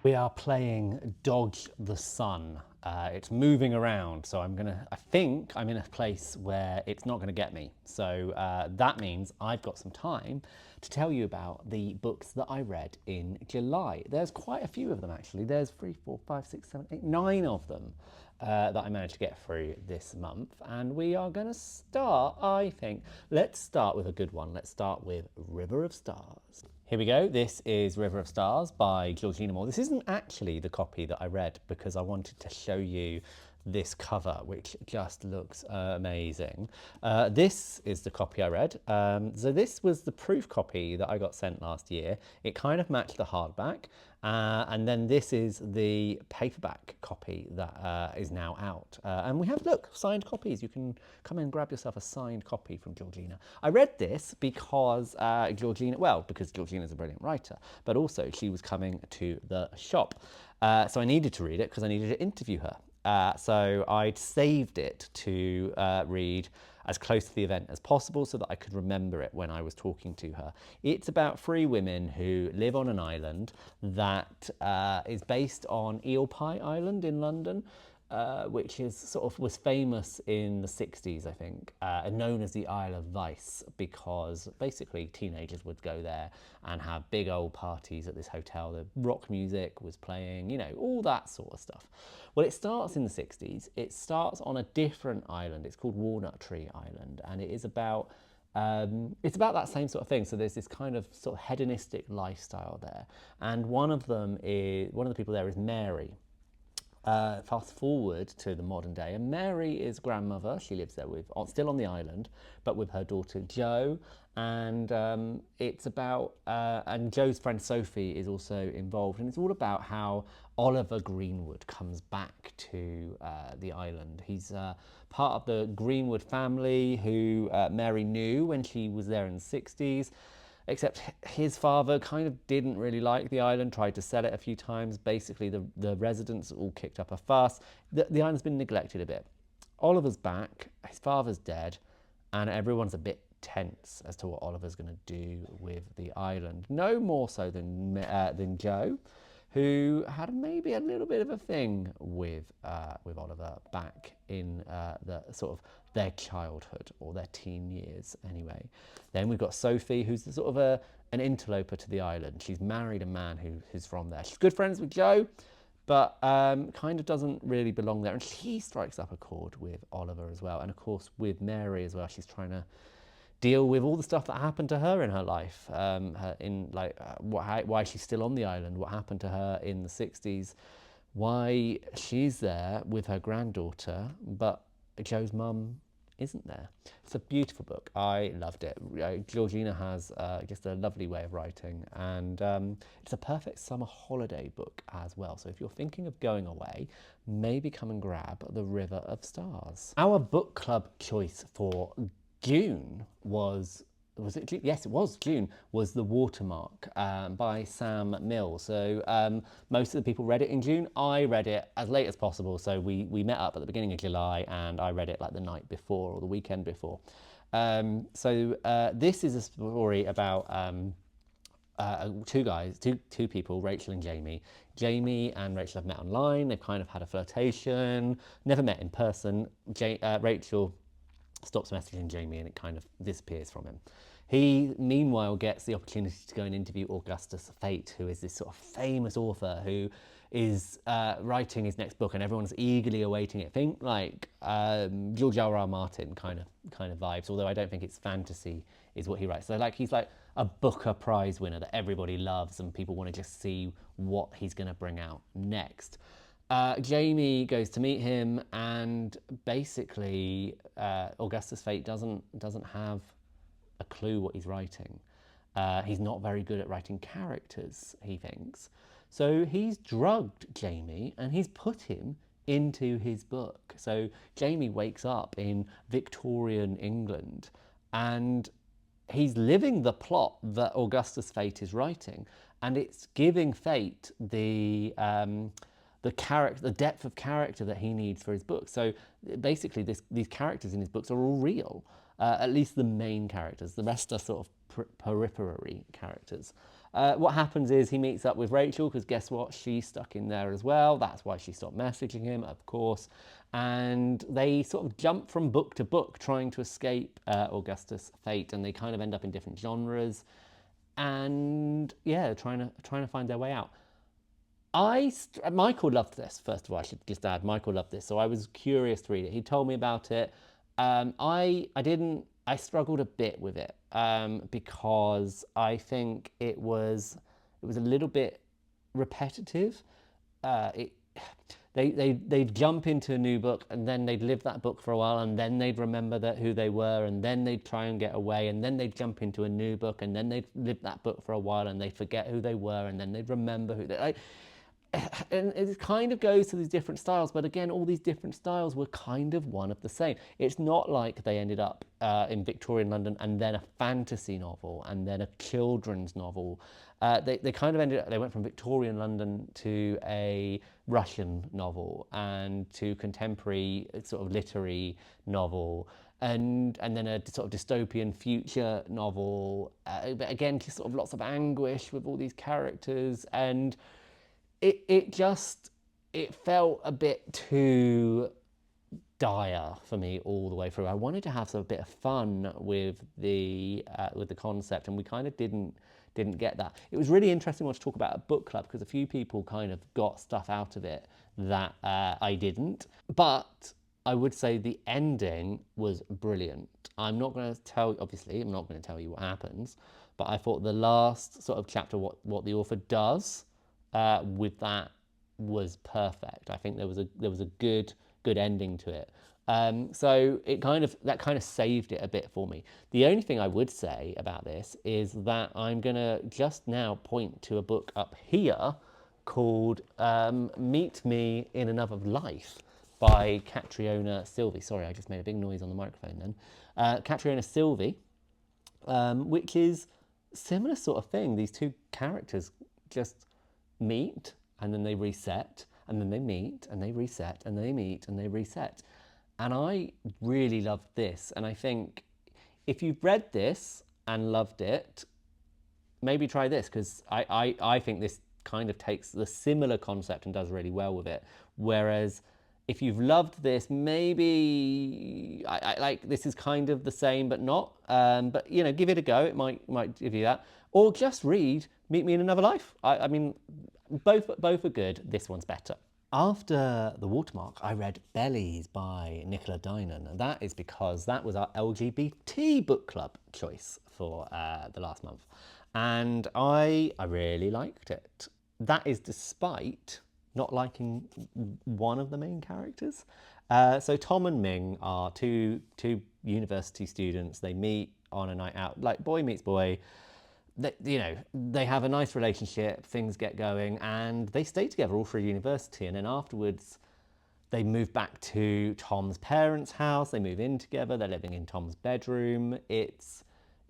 We are playing Dodge the Sun. It's moving around, so I think I'm in a place where it's not gonna get me. So that means I've got some time to tell you about the books that I read in July. There's quite a few of them actually. There's 3, 4, 5, 6, 7, 8, 9 of them that I managed to get through this month. And we are gonna start, I think, let's start with a good one. Let's start with River of Stars. Here we go. This is River of Stars by Georgina Moore. This isn't actually the copy that I read because I wanted to show you this cover, which just looks amazing. This is the copy I read. So this was the proof copy that I got sent last year. It kind of matched the hardback. And then this is the paperback copy that is now out. And we have, look, signed copies. You can come and grab yourself a signed copy from Georgina. I read this because because Georgina's a brilliant writer, but also she was coming to the shop. So I needed to read it because I needed to interview her. So I'd saved it to read as close to the event as possible so that I could remember it when I was talking to her. It's about 3 women who live on an island that is based on Eel Pie Island in London, which was famous in the 60s, I think, and known as the Isle of Vice because basically teenagers would go there and have big old parties at this hotel. The rock music was playing, you know, all that sort of stuff. Well, it starts in the 60s. It starts on a different island. It's called Walnut Tree Island, and it is about it's about that same sort of thing. So there's this kind of sort of hedonistic lifestyle there, and one of the people there is Mary. Fast forward to the modern day, and Mary is grandmother. She lives there still on the island, but with her daughter Jo. And it's about, and Jo's friend Sophie is also involved, and it's all about how Oliver Greenwood comes back to the island. He's part of the Greenwood family who Mary knew when she was there in the 60s. Except his father kind of didn't really like the island, tried to sell it a few times. Basically, the residents all kicked up a fuss. The island's been neglected a bit. Oliver's back, his father's dead, and everyone's a bit tense as to what Oliver's going to do with the island. No more so than Jo, who had maybe a little bit of a thing with Oliver back in the sort of their childhood or their teen years anyway. Then we've got Sophie, who's sort of an interloper to the island. She's married a man who's from there. She's good friends with Jo, but kind of doesn't really belong there. And she strikes up a chord with Oliver as well. And of course with Mary as well. She's trying to deal with all the stuff that happened to her in her life, why she's still on the island, what happened to her in the 60s, why she's there with her granddaughter, but Jo's mum isn't there. It's a beautiful book. I loved it. Georgina has just a lovely way of writing, and it's a perfect summer holiday book as well. So if you're thinking of going away, maybe come and grab The River of Stars. Our book club choice for June was it June? Yes, it was June, was The Watermark by Sam Mills. So most of the people read it in June. I read it as late as possible. So we met up at the beginning of July and I read it like the night before or the weekend before. This is a story about two people, Rachel and Jamie. Jamie and Rachel have met online. They've kind of had a flirtation, never met in person. Rachel stops messaging Jamie and it kind of disappears from him. He, meanwhile, gets the opportunity to go and interview Augustus Fate, who is this sort of famous author who is writing his next book and everyone's eagerly awaiting it. Think like George R.R. Martin kind of vibes, although I don't think it's fantasy is what he writes. So he's like a Booker Prize winner that everybody loves and people want to just see what he's going to bring out next. Jamie goes to meet him, and basically Augustus Fate doesn't have a clue what he's writing. He's not very good at writing characters, he thinks. So he's drugged Jamie and he's put him into his book. So Jamie wakes up in Victorian England and he's living the plot that Augustus Fate is writing, and it's giving Fate the depth of character that he needs for his book. So basically these characters in his books are all real, at least the main characters. The rest are sort of periphery characters. What happens is he meets up with Rachel, because guess what? She's stuck in there as well. That's why she stopped messaging him, of course. And they sort of jump from book to book trying to escape Augustus' fate, and they kind of end up in different genres. And yeah, trying to find their way out. Michael loved this. First of all, I should just add, Michael loved this, so I was curious to read it. He told me about it. I didn't. I struggled a bit with it because I think it was a little bit repetitive. It they'd jump into a new book, and then they'd live that book for a while, and then they'd remember who they were, and then they'd try and get away, and then they'd jump into a new book, and then they'd live that book for a while, and they'd forget who they were, and then they'd remember who they like. And it kind of goes to these different styles, but again, all these different styles were kind of one of the same. It's not like they ended up in Victorian London and then a fantasy novel and then a children's novel. They kind of ended up, they went from Victorian London to a Russian novel and to contemporary sort of literary novel. And then a sort of dystopian future novel, but again, just sort of lots of anguish with all these characters, and it felt a bit too dire for me all the way through. I wanted to have a bit of fun with the concept, and we kind of didn't get that. It was really interesting to talk about a book club, because a few people kind of got stuff out of it that I didn't. But I would say the ending was brilliant. I'm not going to tell you what happens, but I thought the last sort of chapter, what the author does with that was perfect. I think there was a good ending to it. So that kind of saved it a bit for me. The only thing I would say about this is that I'm gonna just now point to a book up here called Meet Me in Another Life by Catriona Silvey. Sorry, I just made a big noise on the microphone then. Catriona Silvey, which is similar sort of thing. These two characters just meet, and then they reset, and then they meet, and they reset, and they meet, and they reset. And I really loved this. And I think if you've read this and loved it, maybe try this, because I think this kind of takes the similar concept and does really well with it. Whereas if you've loved this, maybe I like this is kind of the same but not. But you know, give it a go. It might give you that. Or just read Meet Me in Another Life. I mean, both are good. This one's better. After The Watermark, I read Bellies by Nicola Dinan, and that is because that was our LGBT book club choice for the last month. And I really liked it. That is despite not liking one of the main characters. So Tom and Ming are two university students. They meet on a night out, like boy meets boy. They have a nice relationship, things get going, and they stay together all through university. And then afterwards, they move back to Tom's parents' house. They move in together. They're living in Tom's bedroom. It's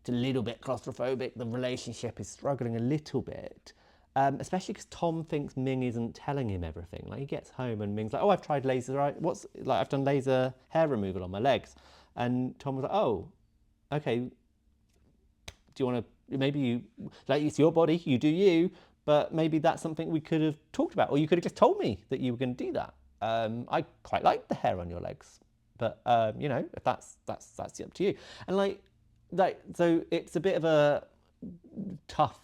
a little bit claustrophobic. The relationship is struggling a little bit, especially because Tom thinks Ming isn't telling him everything. Like, he gets home and Ming's like, "Oh, I've tried laser. I've done laser hair removal on my legs," and Tom was like, "Oh, okay. Do you want to?" Maybe it's your body, you do you, but maybe that's something we could have talked about, or you could have just told me that you were going to do that. I quite like the hair on your legs, but if that's up to you. And so it's a bit of a tough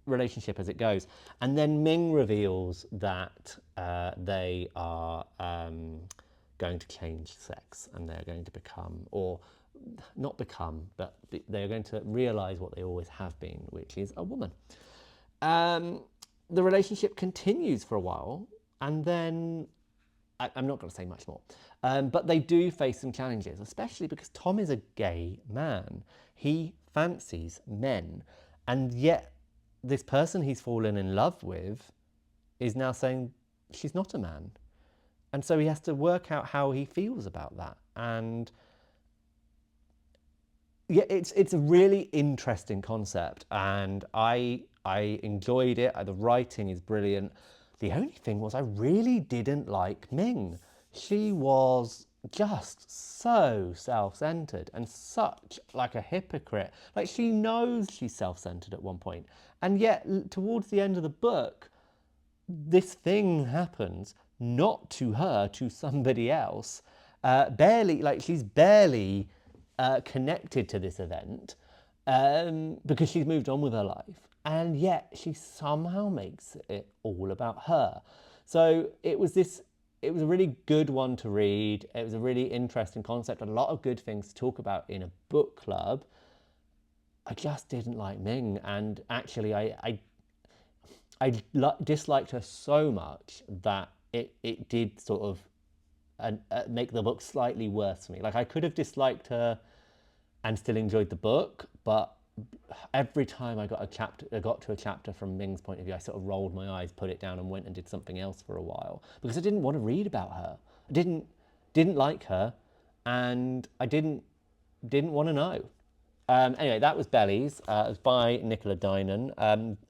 relationship as it goes. And then Ming reveals that they are going to change sex, and they're going to become, or not become, but they're going to realise what they always have been, which is a woman. The relationship continues for a while, and then I'm not going to say much more, but they do face some challenges, especially because Tom is a gay man. He fancies men, and yet this person he's fallen in love with is now saying she's not a man. And so he has to work out how he feels about that. And yeah, it's a really interesting concept, and I enjoyed it. The writing is brilliant. The only thing was I really didn't like Ming. She was just so self-centered and such like a hypocrite. Like, she knows she's self-centered at one point, and yet towards the end of the book, this thing happens, not to her, to somebody else. Barely, like, she's barely connected to this event because she's moved on with her life, and yet she somehow makes it all about her. So it was a really good one to read. It was a really interesting concept, a lot of good things to talk about in a book club. I just didn't like Ming, and actually I disliked her so much that it did sort of make the book slightly worse for me. Like, I could have disliked her and still enjoyed the book, but every time I got to a chapter from Ming's point of view, I sort of rolled my eyes, put it down, and went and did something else for a while because I didn't want to read about her. I didn't like her, and I didn't want to know. Anyway, that was Bellies. It was by Nicola Dinan.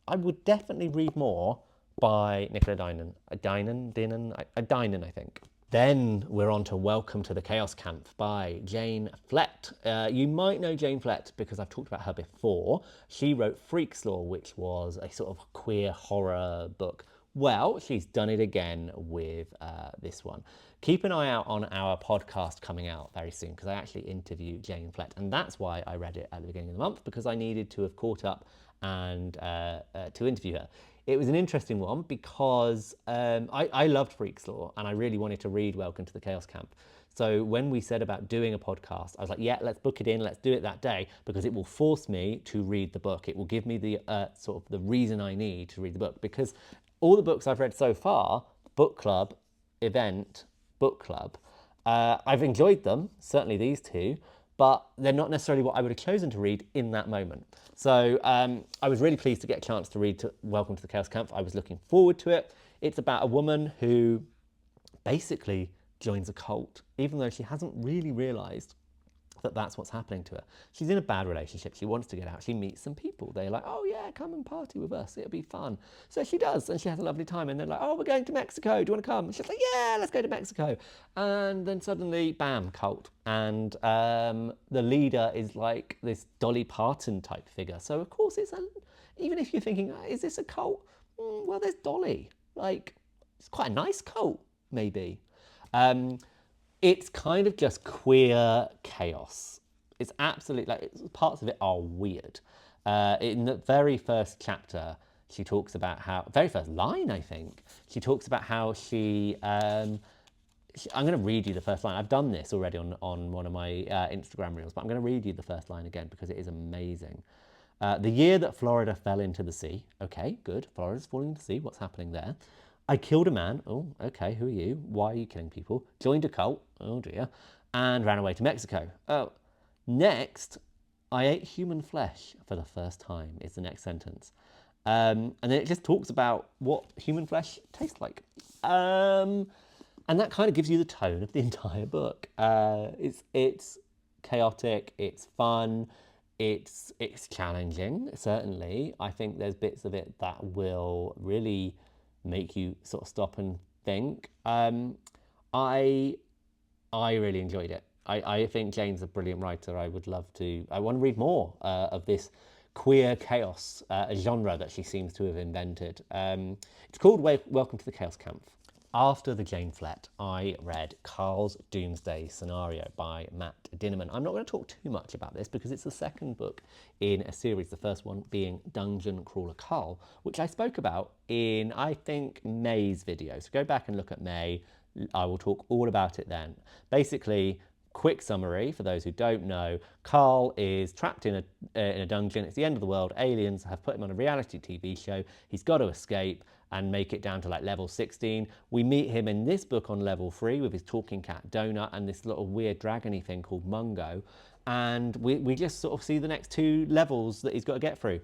I would definitely read more by Nicola Dinan. Dinan, I think. Then we're on to Welcome to the Chaos Camp by Jane Flett. You might know Jane Flett because I've talked about her before. She wrote Freak's Law, which was a sort of queer horror book. Well, she's done it again with this one. Keep an eye out on our podcast coming out very soon because I actually interview Jane Flett, and that's why I read it at the beginning of the month, because I needed to have caught up and to interview her. It was an interesting one because I loved Freak's Law and I really wanted to read Welcome to the Chaos Camp. So when we said about doing a podcast, I was like, yeah, let's book it in, let's do it that day, because it will force me to read the book. It will give me the sort of the reason I need to read the book, because all the books I've read so far, book club, event, book club, I've enjoyed them, certainly these two, but they're not necessarily what I would have chosen to read in that moment. So I was really pleased to get a chance to read Welcome to the Chaos Camp. I was looking forward to it. It's about a woman who basically joins a cult, even though she hasn't really realised that that's what's happening to her. She's in a bad relationship. She wants to get out. She meets some people. They're like, oh yeah, come and party with us. It'll be fun. So she does, and she has a lovely time. And they're like, oh, we're going to Mexico. Do you want to come? And she's like, yeah, let's go to Mexico. And then suddenly, bam, cult. And the leader is like this Dolly Parton type figure. So of course, even if you're thinking, is this a cult? Well, there's Dolly. Like, it's quite a nice cult, maybe. It's kind of just queer chaos. It's absolutely, like, parts of it are weird. In the very first chapter, she talks about how, very first line, I think, she talks about how I'm going to read you the first line. I've done this already on one of my Instagram reels, but I'm going to read you the first line again because it is amazing. The year that Florida fell into the sea. Okay, good. Florida's falling into the sea. What's happening there? I killed a man. Oh, okay. Who are you? Why are you killing people? Joined a cult. Oh dear. And ran away to Mexico. Oh. Next, I ate human flesh for the first time is the next sentence. And then it just talks about what human flesh tastes like. And that kind of gives you the tone of the entire book. It's chaotic. It's fun. It's challenging, certainly. I think there's bits of it that will really make you sort of stop and think. I really enjoyed it. I think Jane's a brilliant writer. I want to read more of this queer chaos genre that she seems to have invented. It's called Welcome to the Chaos Camp. After the Jane Flett, I read Carl's Doomsday Scenario by Matt Dinnerman. I'm not going to talk too much about this because it's the second book in a series, the first one being Dungeon Crawler Carl, which I spoke about in, I think, May's video. So go back and look at May. I will talk all about it then. Basically, quick summary for those who don't know, Carl is trapped in a dungeon. It's the end of the world. Aliens have put him on a reality TV show. He's got to escape and make it down to like level 16. We meet him in this book on level 3 with his talking cat Donut and this little weird dragony thing called Mungo. And we just sort of see the next 2 levels that he's got to get through.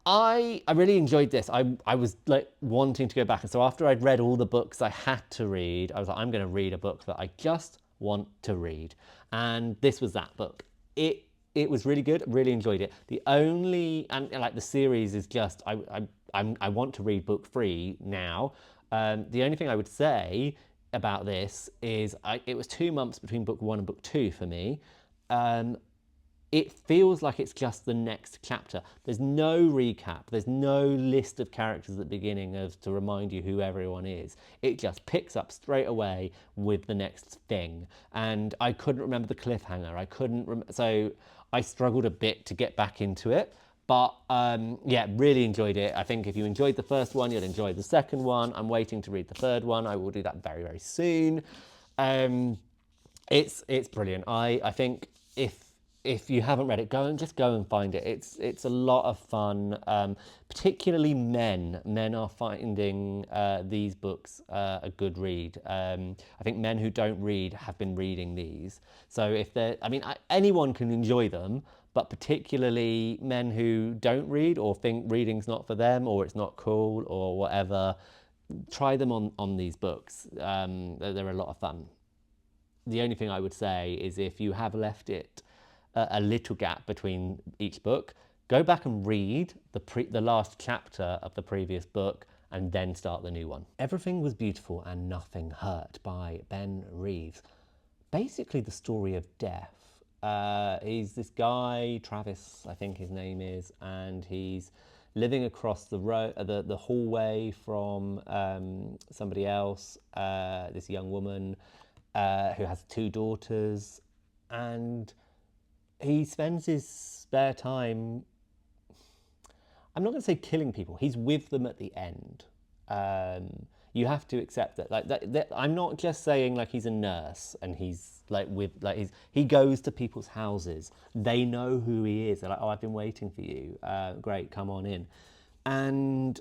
I really enjoyed this. I was like wanting to go back. And so after I'd read all the books I had to read, I was like, I'm going to read a book that I just want to read. And this was that book. It was really good. Really enjoyed it. The only, and like the series is just, I want to read book 3 now. The only thing I would say about this is it was 2 months between book 1 and book 2 for me. It feels like it's just the next chapter. There's no recap. There's no list of characters at the beginning to remind you who everyone is. It just picks up straight away with the next thing. And I couldn't remember the cliffhanger. So I struggled a bit to get back into it. But yeah, really enjoyed it. I think if you enjoyed the first one, you'll enjoy the second one. I'm waiting to read the third one. I will do that very, very soon. It's brilliant. I think if you haven't read it, go and find it. It's a lot of fun. Particularly men are finding these books a good read. I think men who don't read have been reading these. So if they're, I mean, anyone can enjoy them, but particularly men who don't read or think reading's not for them or it's not cool or whatever, try them on these books. They're a lot of fun. The only thing I would say is if you have left it a little gap between each book, go back and read the last chapter of the previous book and then start the new one. Everything Was Beautiful and Nothing Hurt by Ben Reeves. Basically the story of death. He's this guy, Travis, I think his name is, and he's living across the hallway from somebody else, this young woman who has 2 daughters, and he spends his spare time, I'm not going to say killing people, he's with them at the end. You have to accept that. I'm not just saying like he's a nurse and he's he goes to people's houses. They know who he is. They're like, oh, I've been waiting for you. Great, come on in. And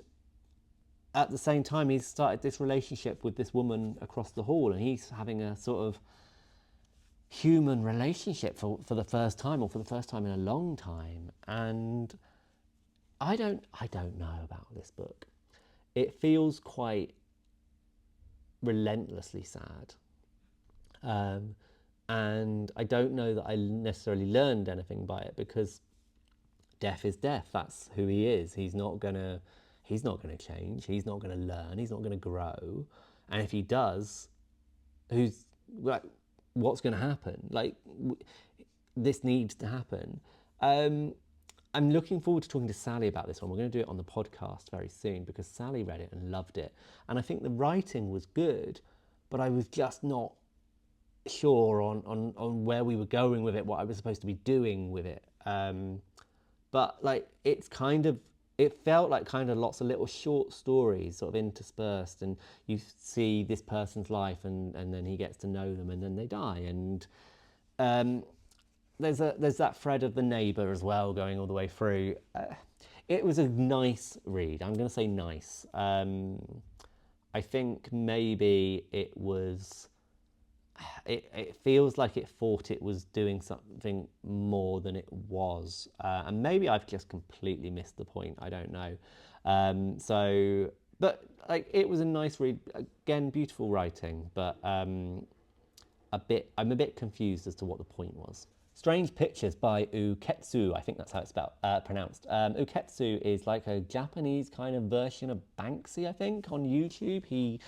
at the same time, he's started this relationship with this woman across the hall, and he's having a sort of human relationship for the first time, or for the first time in a long time. And I don't know about this book. It feels quite relentlessly sad. And I don't know that I necessarily learned anything by it, because death is death. That's who he is. He's not gonna change. He's not gonna learn. He's not gonna grow. And if he does, what's gonna happen? This needs to happen. I'm looking forward to talking to Sally about this one. We're going to do it on the podcast very soon, because Sally read it and loved it. And I think the writing was good, but I was just not sure on where we were going with it, what I was supposed to be doing with it. But it felt like kind of lots of little short stories sort of interspersed, and you see this person's life and then he gets to know them and then they die. And there's that thread of the neighbour as well going all the way through. It was a nice read. I'm going to say nice. I think maybe it was... It feels like it thought it was doing something more than it was. And maybe I've just completely missed the point. I don't know. But it was a nice read. Again, beautiful writing, but I'm a bit confused as to what the point was. Strange Pictures by Uketsu, I think that's how it's pronounced. Uketsu is like a Japanese kind of version of Banksy, I think, on YouTube. He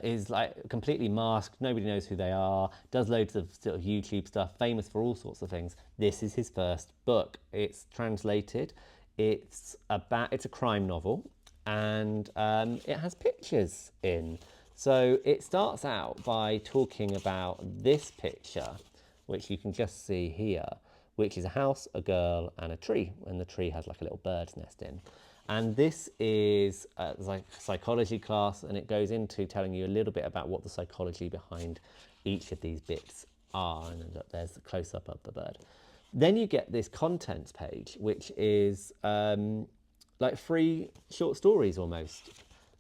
is like completely masked, nobody knows who they are, does loads of sort of YouTube stuff, famous for all sorts of things. This is his first book. It's translated. It's a crime novel, and it has pictures in. So it starts out by talking about this picture, which you can just see here, which is a house, a girl, and a tree. And the tree has like a little bird's nest in. And this is like a psychology class, and it goes into telling you a little bit about what the psychology behind each of these bits are. And look, there's a close-up of the bird. Then you get this contents page, which is like 3 short stories almost.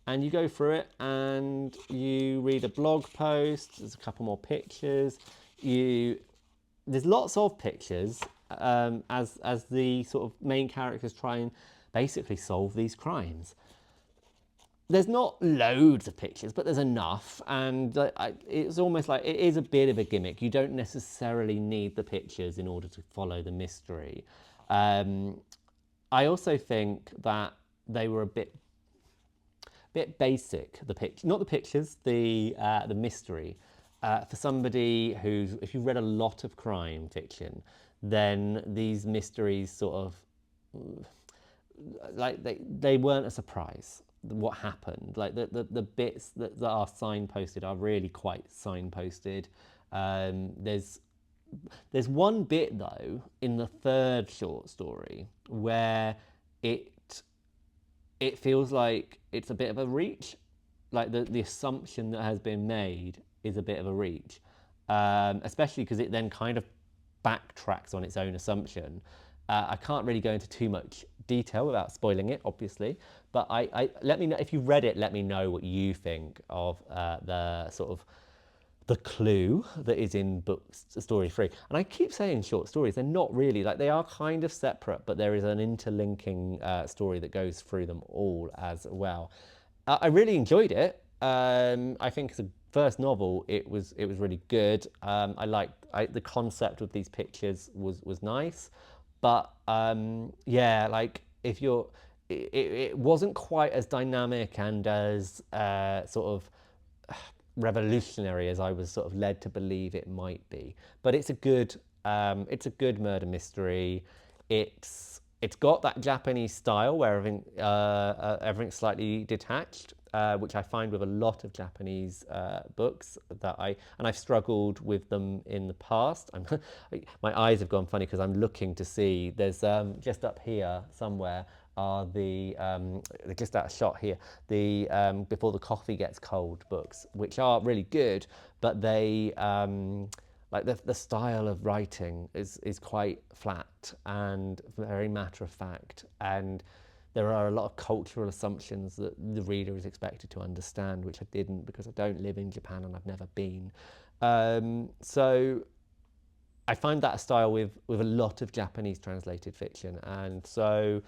And you go through it and you read a blog post, there's a couple more pictures. There's lots of pictures as the sort of main characters try and basically solve these crimes. There's not loads of pictures, but there's enough, and it's almost like it is a bit of a gimmick. You don't necessarily need the pictures in order to follow the mystery. I also think that they were a bit... bit basic. The pitch, not the pictures, the mystery. For somebody who's, if you've read a lot of crime fiction, then these mysteries sort of like they weren't a surprise. What happened, like the bits that are signposted are really quite signposted. There's one bit though in the third short story where it it feels like it's a bit of a reach, like the assumption that has been made is a bit of a reach, especially because it then kind of backtracks on its own assumption. I can't really go into too much detail without spoiling it, obviously, but I let me know if you've read it. Let me know what you think of the sort of the clue that is in books story 3. And I keep saying short stories, they're not really, like they are kind of separate, but there is an interlinking story that goes through them all as well. I really enjoyed it. I think as a first novel, it was really good. I liked the concept of these pictures was nice, but yeah, like if you're, it wasn't quite as dynamic and as sort of revolutionary as I was sort of led to believe it might be. But it's a good murder mystery. It's got that Japanese style where everything's slightly detached, which I find with a lot of Japanese books that I've struggled with them in the past. My eyes have gone funny because I'm looking to see. There's just up here somewhere are the just that shot here, the Before the Coffee Gets Cold books, which are really good, but they like the style of writing is quite flat and very matter of fact, and there are a lot of cultural assumptions that the reader is expected to understand, which I didn't because I don't live in Japan and I've never been. So I find that a style with a lot of Japanese translated fiction, and so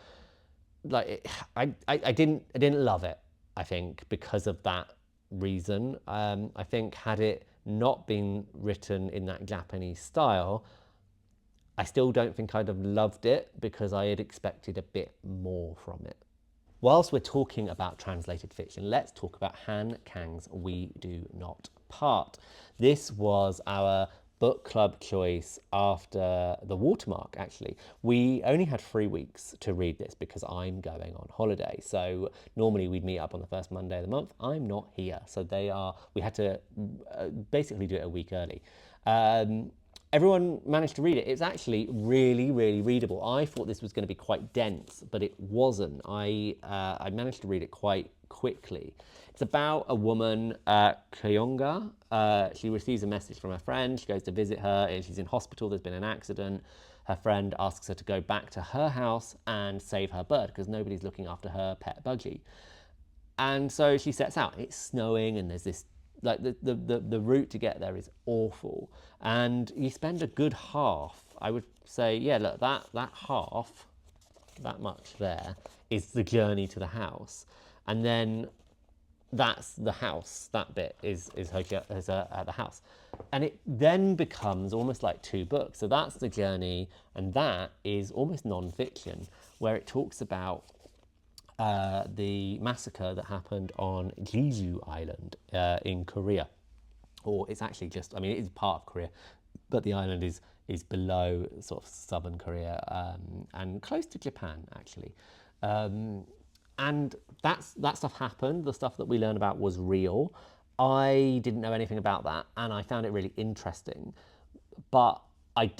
like I didn't love it, I think, because of that reason. I think had it not been written in that Japanese style, I still don't think I'd have loved it because I had expected a bit more from it. Whilst we're talking about translated fiction, let's talk about Han Kang's We Do Not Part. This was our book club choice after the Watermark, actually. We only had 3 weeks to read this because I'm going on holiday. So normally we'd meet up on the first Monday of the month. I'm not here. So we had to basically do it a week early. Everyone managed to read it. It's actually really, really readable. I thought this was going to be quite dense, but it wasn't. I managed to read it quite quickly. It's about a woman, Kyonga. She receives a message from her friend. She goes to visit her. She's in hospital. There's been an accident. Her friend asks her to go back to her house and save her bird because nobody's looking after her pet budgie. And so she sets out. It's snowing and there's this, like the route to get there is awful. And you spend a good half, I would say, yeah, look, that half, that much there, is the journey to the house. And then that's the house, that bit is her at the house. And it then becomes almost like 2 books. So that's the journey, and that is almost non-fiction, where it talks about the massacre that happened on Jeju Island in Korea. Or it's actually just, I mean, it is part of Korea, but the island is below sort of southern Korea and close to Japan, actually. And that stuff happened. The stuff that we learned about was real. I didn't know anything about that, and I found it really interesting. But I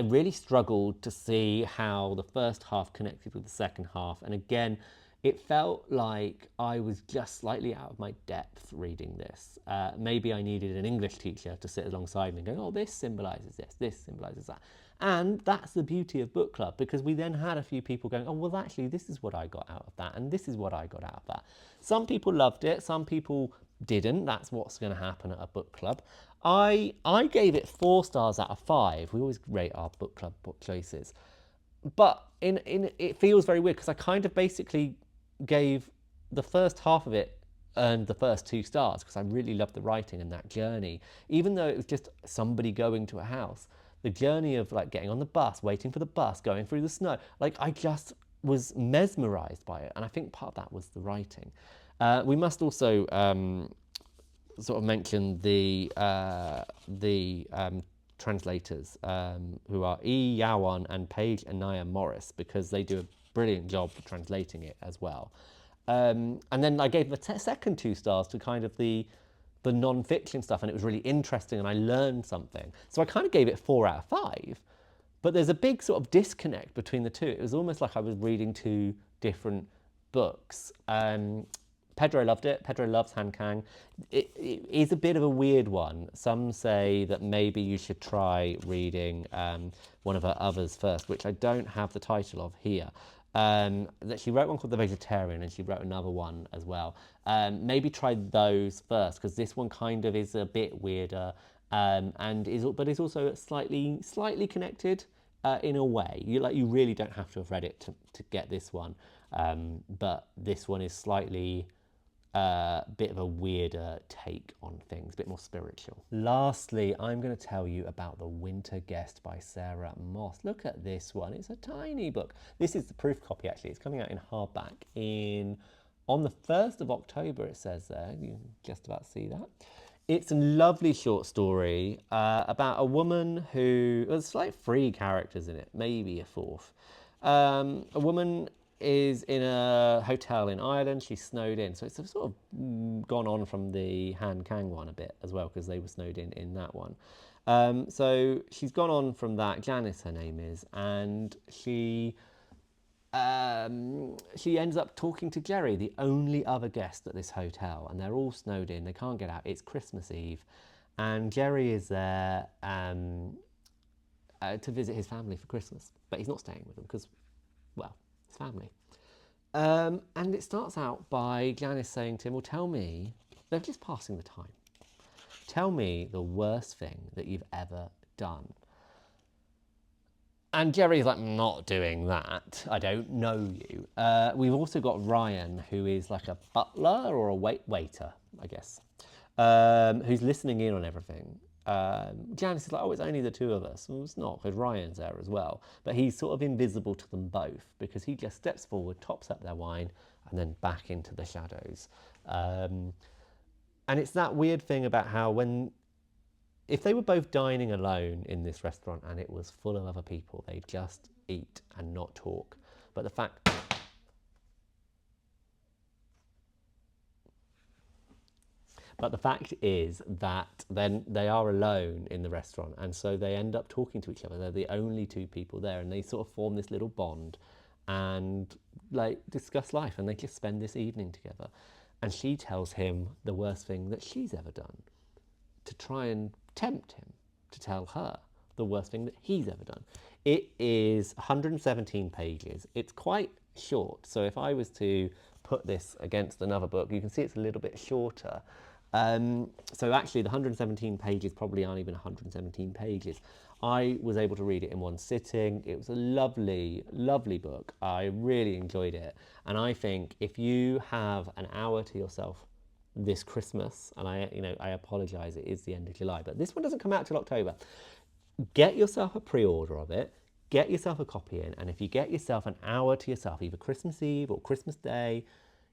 really struggled to see how the first half connected with the second half. And again, it felt like I was just slightly out of my depth reading this. Maybe I needed an English teacher to sit alongside me and go, oh, this symbolises this symbolises that. And that's the beauty of book club, because we then had a few people going, oh, well, actually, this is what I got out of that, and this is what I got out of that. Some people loved it, some people didn't. That's what's going to happen at a book club. I gave it 4 stars out of 5. We always rate our book club book choices. But it feels very weird because I kind of basically gave the first half of it and the first 2 stars because I really loved the writing and that journey. Even though it was just somebody going to a house, the journey of like getting on the bus, waiting for the bus, going through the snow, like I just was mesmerized by it. And I think part of that was the writing. We must also sort of mention the translators who are E. Yawan and Paige Anaya Morris, because they do a brilliant job for translating it as well. And then I gave the second 2 stars to kind of the non-fiction stuff, and it was really interesting and I learned something. So I kind of gave it 4 out of 5, but there's a big sort of disconnect between the two. It was almost like I was reading 2 different books. Pedro loved it. Pedro loves Han Kang. It is a bit of a weird one. Some say that maybe you should try reading one of her others first, which I don't have the title of here. That she wrote one called The Vegetarian, and she wrote another one as well. Maybe try those first, because this one kind of is a bit weirder, but is also slightly connected in a way. You really don't have to have read it to get this one, but this one is slightly bit of a weirder take on things, a bit more spiritual. Lastly, I'm going to tell you about The Winter Guest by Sarah Moss. Look at this one. It's a tiny book. This is the proof copy, actually. It's coming out in hardback on the 1st of October, it says there. You can just about see that. It's a lovely short story about a woman who... There's like 3 characters in it, maybe a 4th. A woman is in a hotel in Ireland. She's snowed in. So it's sort of gone on from the Han Kang one a bit as well, because they were snowed in that one. So she's gone on from that. Janice, her name is, and she ends up talking to Jerry, the only other guest at this hotel, and they're all snowed in. They can't get out. It's Christmas Eve, and Jerry is there to visit his family for Christmas, but he's not staying with them because, well, it's family. And it starts out by Janice saying to him, well, tell me, they're just passing the time, tell me the worst thing that you've ever done. And Jerry's like, I'm not doing that. I don't know you. We've also got Ryan, who is like a butler or a waiter, I guess, who's listening in on everything. Janice is like, oh, it's only the 2 of us. Well, it's not, because Ryan's there as well. But he's sort of invisible to them both, because he just steps forward, tops up their wine, and then back into the shadows. And it's that weird thing about how if they were both dining alone in this restaurant and it was full of other people, they'd just eat and not talk. But the fact is that then they are alone in the restaurant, and so they end up talking to each other. They're the only 2 people there, and they sort of form this little bond and like discuss life, and they just spend this evening together. And she tells him the worst thing that she's ever done, to try and tempt him to tell her the worst thing that he's ever done. It is 117 pages. It's quite short. So if I was to put this against another book, you can see it's a little bit shorter. So actually the 117 pages probably aren't even 117 pages. I was able to read it in one sitting. It was a lovely, lovely book. I really enjoyed it. And I think if you have an hour to yourself this Christmas, and I apologise, it is the end of July, but this one doesn't come out till October. Get yourself a pre-order of it, get yourself a copy in, and if you get yourself an hour to yourself, either Christmas Eve or Christmas Day,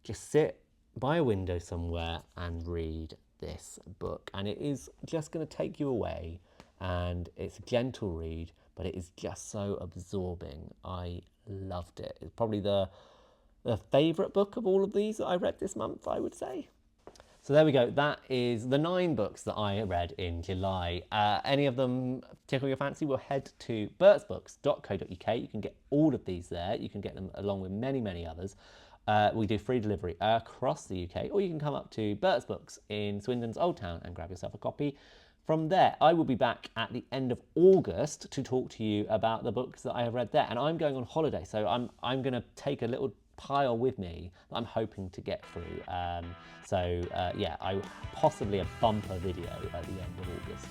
just sit by a window somewhere and read this book. And it is just going to take you away, and it's a gentle read, but it is just so absorbing. I loved it. It's probably the favourite book of all of these that I read this month, I would say. So there we go. That is the 9 books that I read in July. Any of them tickle your fancy? Well, head to bertsbooks.co.uk. You can get all of these there. You can get them along with many, many others. We do free delivery across the UK, or you can come up to Bert's Books in Swindon's Old Town and grab yourself a copy from there. I will be back at the end of August to talk to you about the books that I have read there. And I'm going on holiday, so I'm going to take a little pile with me that I'm hoping to get through. Yeah, possibly a bumper video at the end of August.